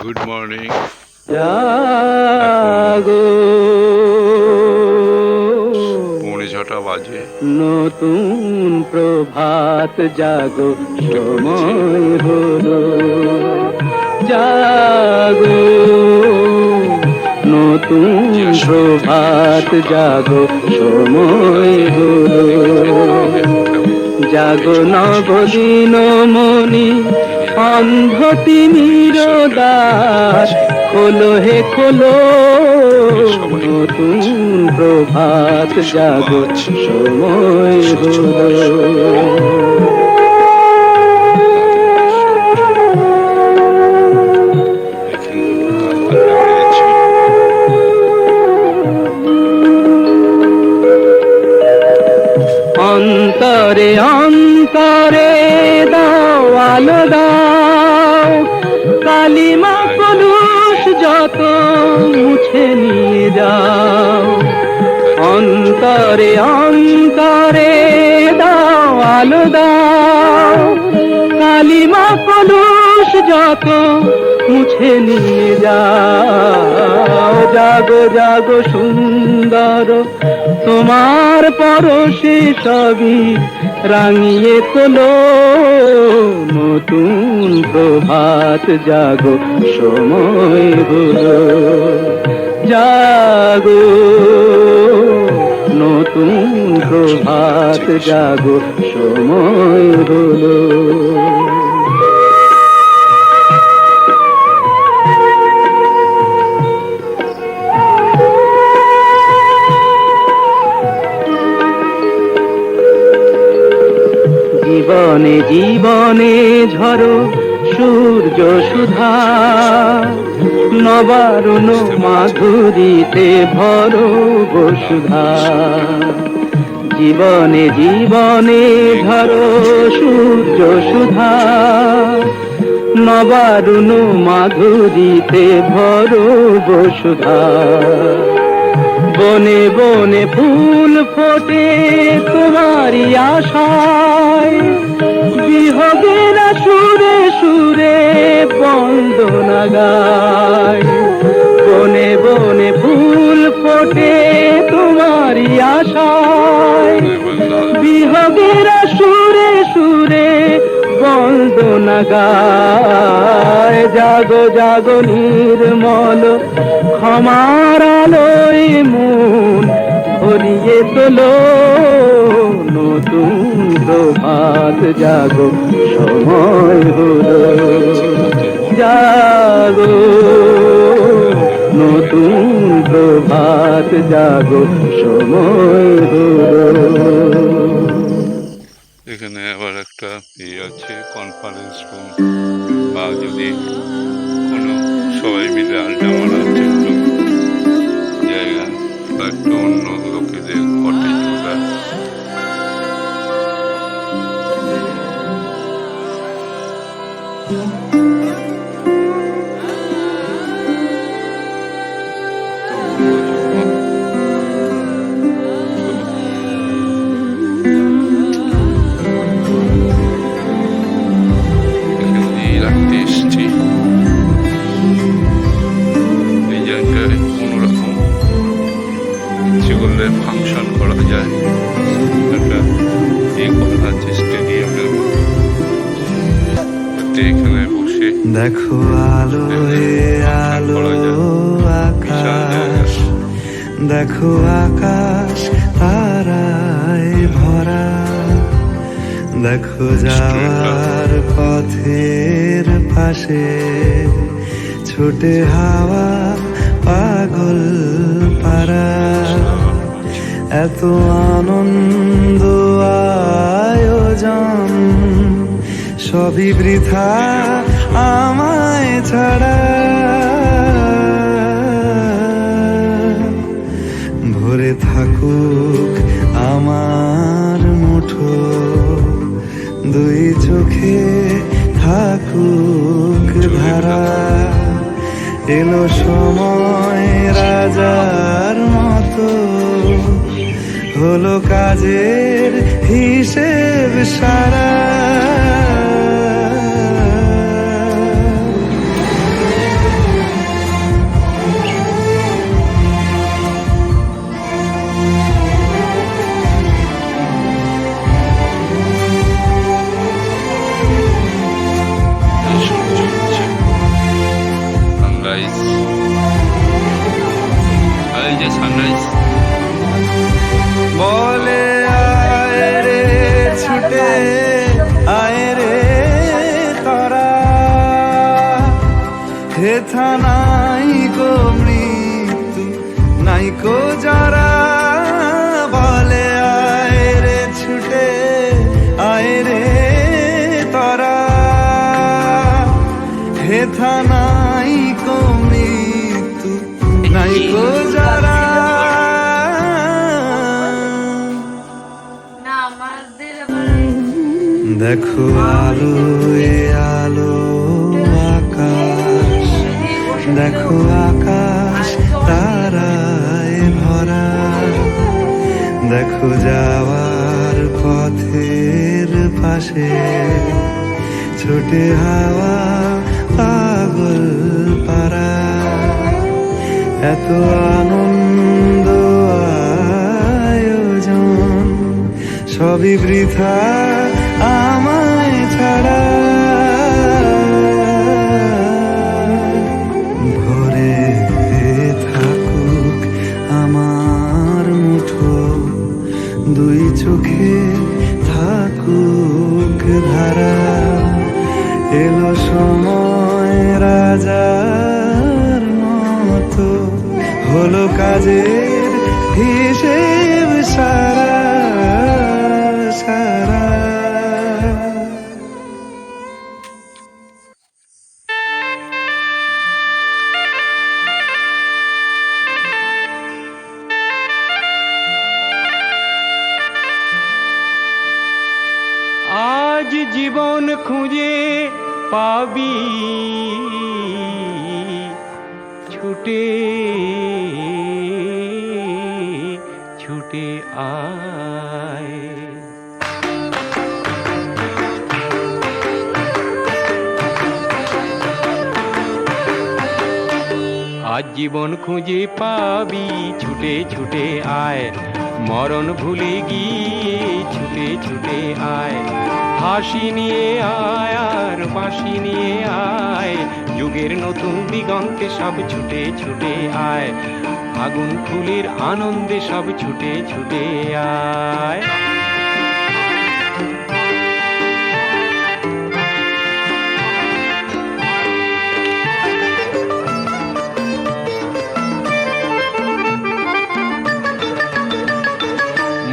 Good morning. জাগো পৌনে 6টা বাজে। নতুন প্রভাত জাগো, উঠে পড়েছি। সময় হলো। জাগো নতুন প্রভাত জাগো, সময় হলো। জাগো নবদিন মনি অন্ধ তিমির দ্বার, খোলো হে খোলো নতুন প্রভাত জাগো, সময় হলো। অন্তরে অন্তরে দাও আলো দাও, কালিমা কলুষ যত মুছে নিয়ে যাও। অন্তরে অন্তরে দাও আলো দাও, কালিমা কলুষ যত মুছে নিয়ে যাও। জাগো জাগো সুন্দর, তোমার পরশে সবই রাঙিয়ে তোলো। নতুন প্রভাত জাগো, সময় হলো। জাগো নতুন প্রভাত জাগো, সময় হলো। জীবনে জীবনে ঝরো সূর্য সুধা, নবারুণ মাধুরীতে ভরো বসুধা। জীবনে জীবনে ঝরো সূর্য সুধা, নবারুণ মাধুরীতে ভরো বসুধা। বনে বনে ফুল ফোটে তোমারি আশায়, বিহগের সুরে সুরে বন্দনা গায়। বনে বনে ফুল ফোটে তোমারি আশায়, বিহগের সুরে সুরে বন্দনা গায়। জাগো জাগো নির্মল ক্ষমার আলোয় মন ভরিয়ে তোলো। নতুন প্রভাত জাগো, সময় হলো। জাগো নতুন প্রভাত জাগো, সময় হলো। এখানে আবার একটা আছে কনফারেন্স রুম, বা যদি কোনো সবাই মিলে আড্ডা মারার জন্য জায়গা, বা একটু অন্য লোকেদের কটেজ ওটা। রাখতে এসছি এই জায়গায়, কোনোরকম ইচ্ছে করলে ফাংশন করা যায়। একটা এই কথা আছে স্টেডিয়ামের মতো, এখানে বসে দেখো আলোয় আলো আকাশ, দেখো আকাশ তারায় ভরা। দেখো যাওয়ার পথের পাশে ছোটে হাওয়া পাগল পারা। এত আনন্দ আয়োজন সবই বৃথা আমায় ছাড়া। ভরে থাকুক আমার মুঠো, দুই চোখে থাকুক ধারা। এলো সময় রাজার মতো, হলো কাজের হিসেব সারা। সানরাইজ, এই যে সানরাইজ। বলে আয় রে ছুটে আয় রে তারা, হেথা নাই কো মৃত্যু নাই কো যারা। বলে আয় রে ছুটে আয় রে তারা, হেথা নাই কো মৃত্যু নাই কো যারা। দেখো আলো এ আলো আকাশ, দেখো আকাশ তারায় ভরা, দেখো যাওয়ার পথের পাশে ছোটে হাওয়া পাগল পারা। এত আনন্দ আয়োজন সবই বৃথা আমায় ছাড়া। ভরে থাকুক আমার মুঠো, দুই চোখে থাকুক ধারা। এলো সময় রাজার মতো, হলো কাজের হিসেব সারা সারা। আজ জীবন খুঁজে পাবি ছুটে ছুটে আয়। আজ জীবন খুঁজে পাবি ছুটে ছুটে আয়, মরণ ভুলে গিয়ে ছুটে ছুটে আয়। হাসি নিয়ে আয় আর বাঁশি নিয়ে আয়, যুগের নতুন দিগন্তে সব ছুটে ছুটে আয়। আগুন ফুলের আনন্দে সব ছুটে ছুটে আয়।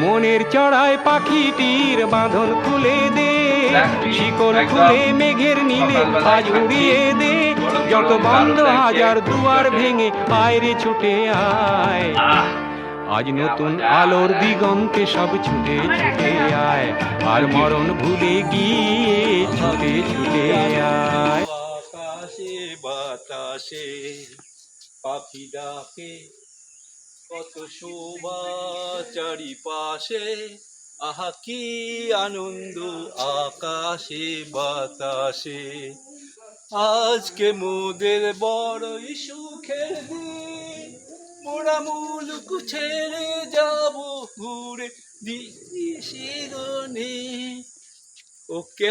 মনের চড়ায় পাখিটির বাঁধন খুলে দে, শিকল খুলে মেঘের নীলে আজ উড়িয়ে দে। যত বন্ধ হাজার দুয়ার ভেঙে আয় রে ছুটে আয়। আজ নতুন আলোর দিগন্তে সব ছুটে ছুটে আয়, আর মরণ ভুলে গিয়ে ছুটে ছুটে আয়। আকাশে বাতাসে পাখি ডাকে, কত শোভা চারিপাশে, আহা কি আনন্দ আকাশে বাতাসে। আজকে মোদের বড়ই সুখের দিন, মোরা মুলুক ছেড়ে যাব ঘুরে দিশি গনে। ওকে,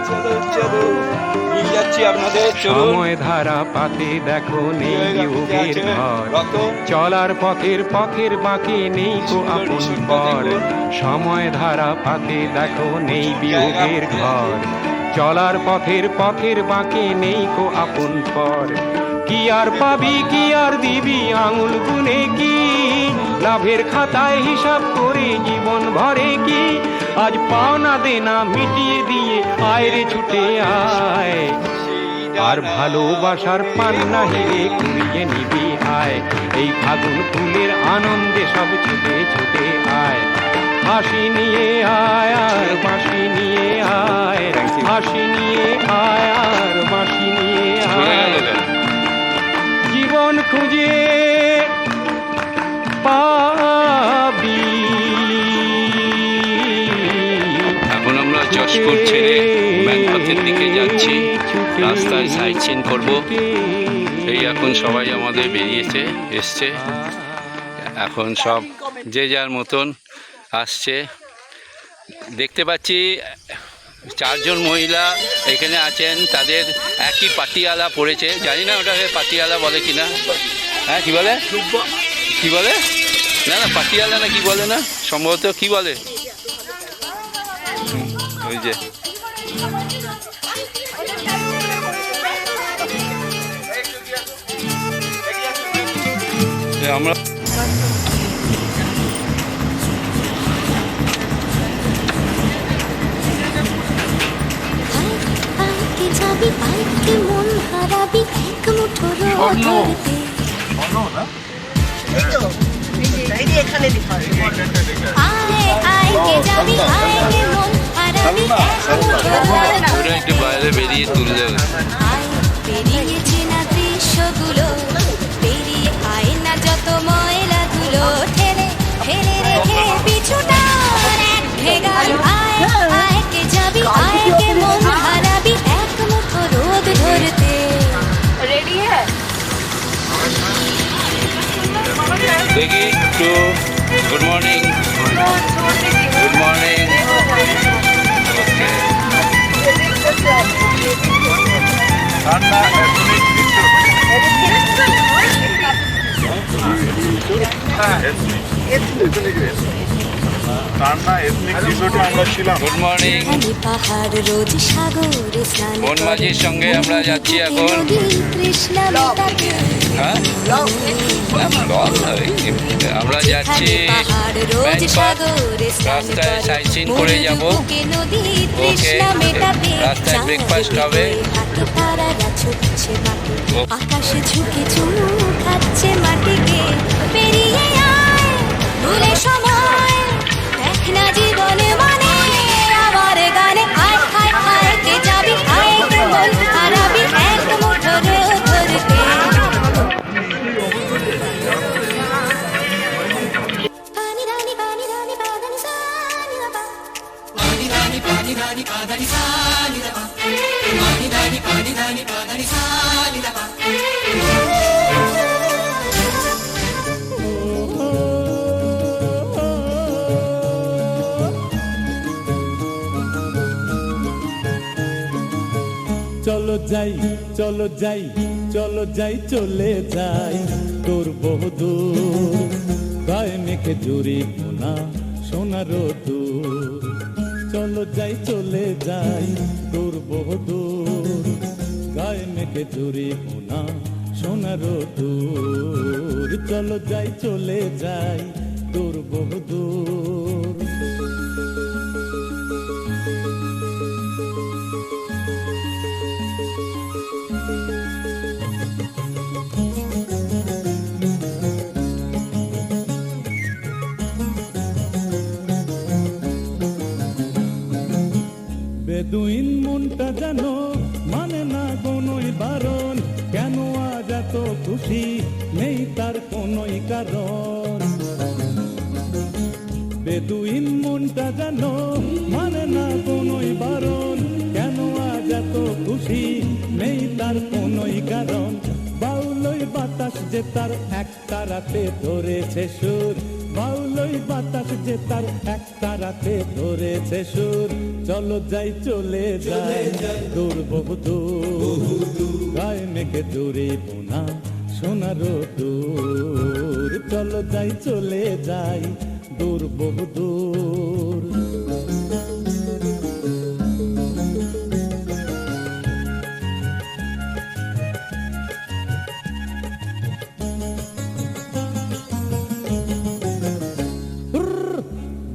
চলো চলো নিয়ে যাচ্ছি আপনাদের। সময় ধারা পাতে দেখো নেই যুগের ঘর, চলার পথের পথের বাঁকে নেই কো আপন পর। সময় ধারা পাতে দেখো নেই বিয়োগের ঘর, চলার পথের পথের বাঁকে নেই কো আপন পর। কি আর পাবি কি আর দিবি আঙুল গুনে কি, লাভের খাতায় হিসাব করে জীবন ভরে কি। আজ পাওনা দেনা মিটিয়ে দিয়ে আয় রে ছুটে আয়, আর ভালোবাসার পান্না হিরে কুড়িয়ে নিবি আয়। এই ফাগুন ফুলের আনন্দে সব ছুটে ছুটে আয়। হাসি নিয়ে আয় আর বাঁশি নিয়ে আয়, হাসি নিয়ে আয় আর বাঁশি নিয়ে আয়। জীবন খুঁজে পাবি। এখন আমরা যশপুর ছেড়ে ম্যানপাথের দিকে যাচ্ছি, রাস্তায় সাইড সিন করবো। এই এখন সবাই আমাদের বেরিয়েছে এসছে, এখন সব যে যার মতন আসছে। দেখতে পাচ্ছি চারজন মহিলা এখানে আছেন, তাদের একই পাটিয়ালা পড়েছে, জানি না ওটাকে পাটিয়ালা বলে কিনা। হ্যাঁ কি বলে, কি বলে, না না পাটিয়ালা না কি বলে না, সম্ভবত কি বলে, ওই যে আমরা যাবি আইকে মন হারাবি এক মুঠো রোদে আয় আইকে যাবি আইকে মন হারাবি এক মুঠো রোদে ওটা একটু বাইরে বেরিয়ে তুললে আয় পেরিয়েছে না দৃশ্যগুলো পেরিয়ে আয় না যত ময়লা ধুলো ঠেলে ঠেলে রেখে পিছুটা এক ভেগাল আয় আইকে যাবি আইকে মন হারাবি এক মুঠো রোদ ধরতে रेडी है দেখি একটু। Good morning, good morning. Good morning. পাহাড় রোজ সাগরে স্নান বনমাঝির সঙ্গে আমরা যাচ্ছি এখন। কৃষ্ণা মেটাকে হ্যাঁ আমরা যাচ্ছি পাহাড় রোজ সাগরে রাস্তায় সাইট সিন করে যাব। নদী ওকে, তৃষ্ণা মেটাবে রাস্তায় ব্রেকফাস্ট হবে। তারারা ছুটছে মাটি আকাশে ঝুঁকে চুমু খাচ্ছে মাটিকে পেরিয়ে আয় ভুলে সময় দেখ না জীবনে মানে আমার গানে আয় আয় আয় কে যাবি আয় কে মন হারাবি এক মুঠো রোদ ধরতে পানি রানি পাদানি সানি বাবা চলো যাই চলো যাই চলো যাই চলে যাই তোর বহুদূর গায়ে মেখে জুড়ি পোনা সোনার দূর চলো যাই চলে যাই তোর বহুদূর গায়ে মেখে জুড়ি পোনা সোনার দূর চলো যাই চলে যাই তোর বহুদূর বেদুইন মনটা জানো মানে না কোনোই বারণ কেন আজ এত খুশি নেই তার কোনোই কারণ বেদুইন মনটা জানো মানে না কোনোই বারণ কেন আজ এত খুশি নেই তার কোনোই কারণ বাউলই বাতাস যে তার একটা রাতে ধরেছে সুর বাউলই বাতাস যে তার একটা রাতে ধরেছে সুর চলো যাই চলে যাই দূর বহুদূর গায়ে মেঘে দূরে পোনা সোনার দূর চলো যাই চলে যাই দূর বহুদূর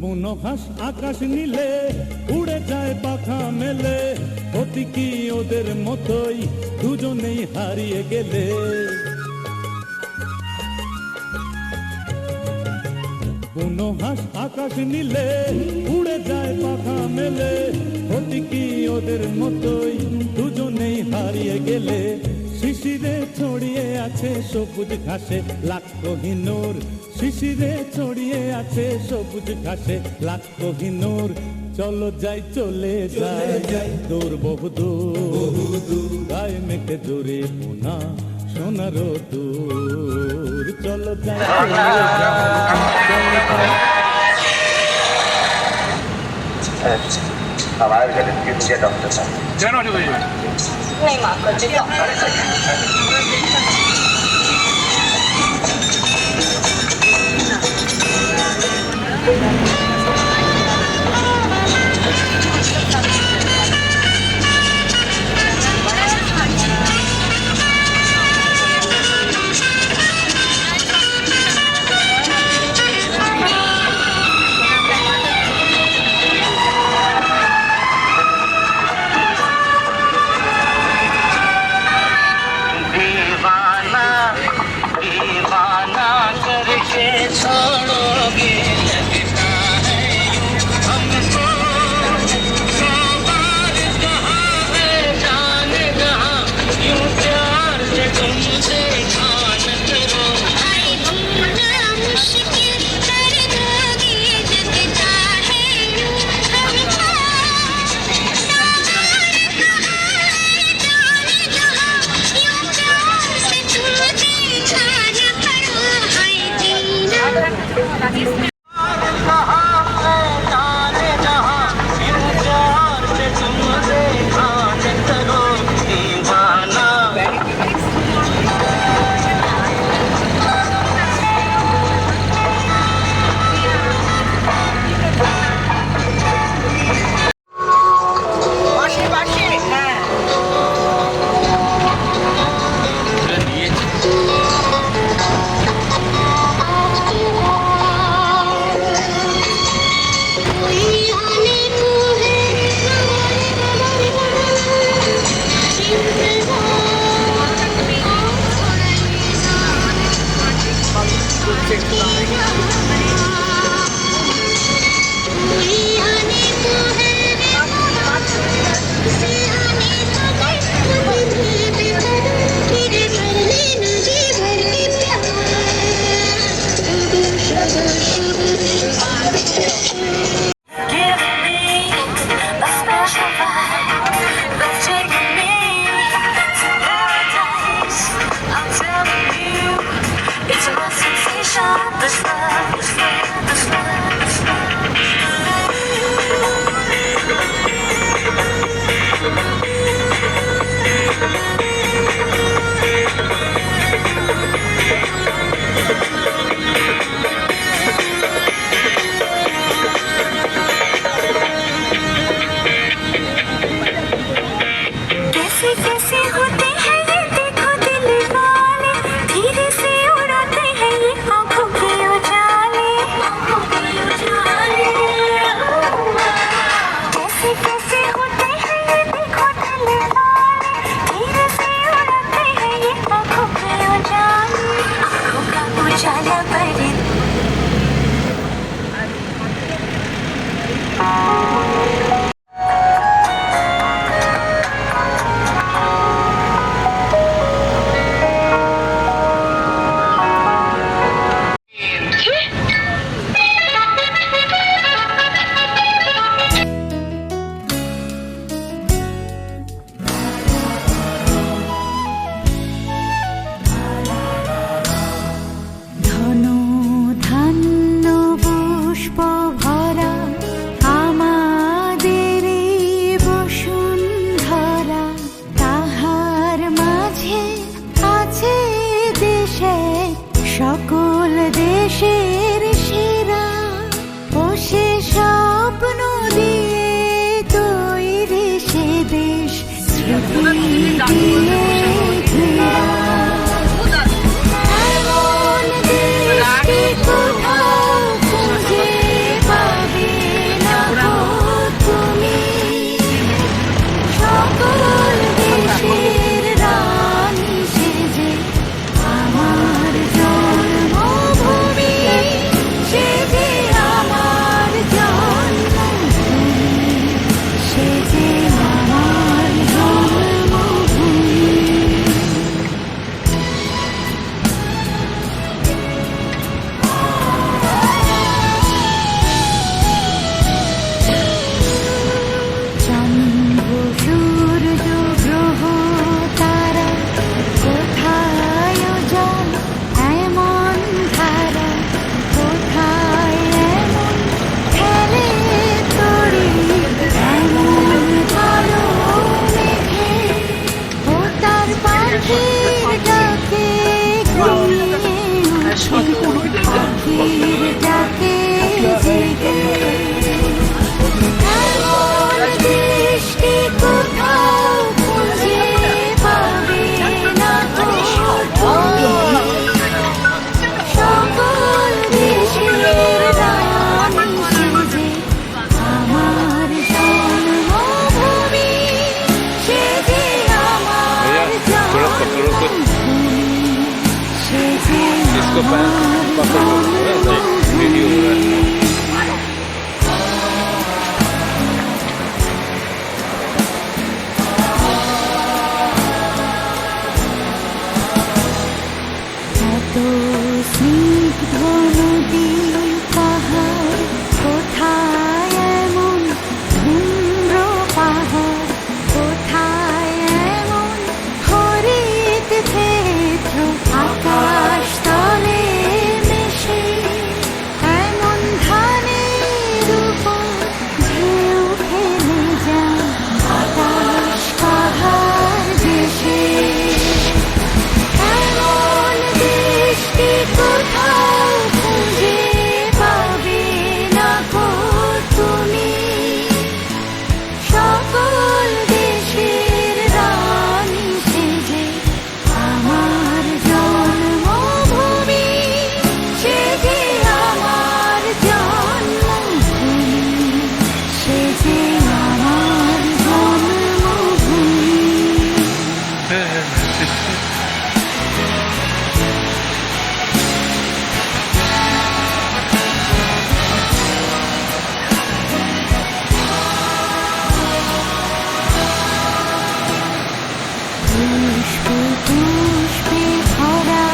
মনোহাস আকাশ নীলে উড়ে যায় পাখা মেলে অতি কি ওদের মতোই দুজনেই হারিয়ে গেলে মনোহাস আকাশ নীলে উড়ে যায় পাখা মেলে অতি কি ওদের মতোই দুজনেই হারিয়ে গেলে শিশিরে ছড়িয়ে আছে সবুজ ঘাসে লাখ কোহিনূর শিশিরে ছড়িয়ে আছে সবুজ ঘাসে লাখ কোহিনূর চলো যাই চলে যাই দূর বহুদূর গায়ে মেঘে দূরে পোনা সোনার দূর চলো যাই চলে যাই हमारे गले कीजिए डॉक्टर साहब। नहीं माफ कर दीजिए दीवाना दीवाना करके छोड़ोगे लगता है यूं हमको। सौ बार कहा है जान जहां यूं प्यार से तुमसे खान करो। मुश्किल कर दोगे लगता है यूं हमको इसको पकड़ लो वीडियो हो रहा है এত স্নিগ্ধ নদী পাহাড় কোথায় এমন ধুম্র পাহাড় কোথায় এমন হরিত ক্ষেত্র আকাশ তলে মেশে এমন ধানের উপর ঢেউ খেলে যায় আকাশ পাহাড় দেশে এমন দৃষ্টি কোথাও খুঁজে পাবে না গো তুমি সকল দেশের রানী সেজে আমার জন্মভূমি সেজে আমার জন্মভূমি সেজে আমার জন্মভূমি পুষ্পে পুষ্পে ভরা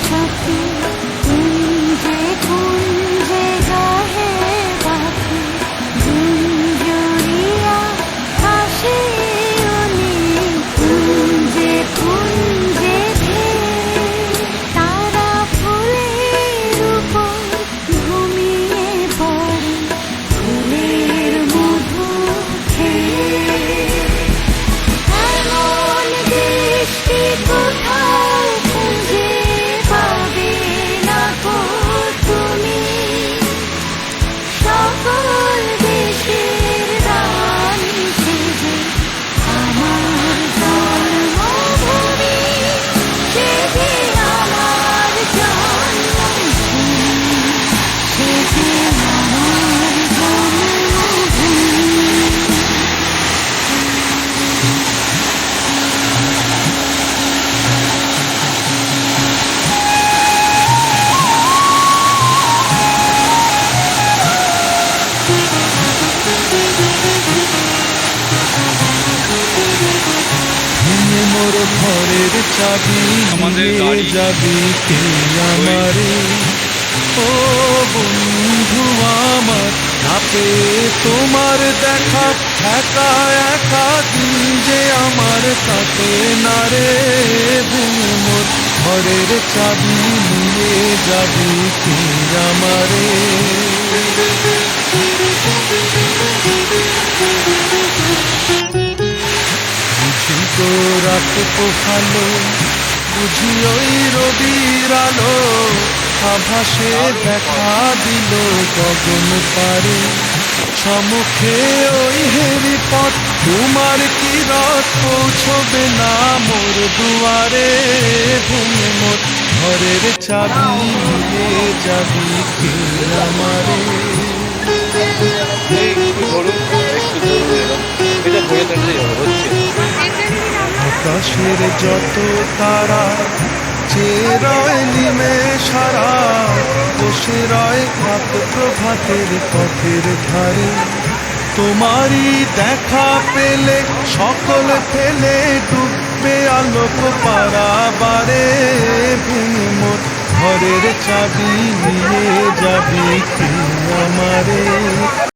সাথী কুঞ্জে কুঞ্জে গাহে পাখি গুঞ্জরিয়া হাসে অনেক কুঞ্জে কুঞ্জে ধেয়ে তারা ফুলের উপর ঘুমিয়ে পড়ে ফুলের মধু খেয়ে এমন দৃষ্টি কোথাও খুঁজে পাবে না গো তুমি সকল দেশের রানী সেজে আমার জন্মভূমি সেজে আমার জন্মভূমি সেজে আমার জন্মভূমি মোর ঘরের চাবি আমাদের নিয়ে গাড়ি। যাবি কে আমারে ও বন্ধু আমার না পেয়ে তোমার দেখা একা একা দিন যে আমার কাটে না রে মোর ঘরের চাবি নিয়ে যাবি কে আমারে বুঝি তো রাত পোহালো বুঝি ওই রবির আলো আভাসে দেখা দিল গগন পারে সম্মুখে ওই হেরি পথ তোমার কি রথ পৌঁছবে না মোর দুয়ারে ভূমি মোর ঘরের চাবি নিয়ে যাবি কে আমারে একটু ধরুন এটা ধরে থাকলেই হবে হচ্ছে আকাশের যত তারা চেয়ে রয় নিমে সারা বসে রয় রাত প্রভাতের পথের ধারে তোমারই দেখা পেলে সকল ফেলে ডুববে আলোক পারাবারে ভেঙে মোর ঘরের চাবি নিয়ে যাবি কে আমারে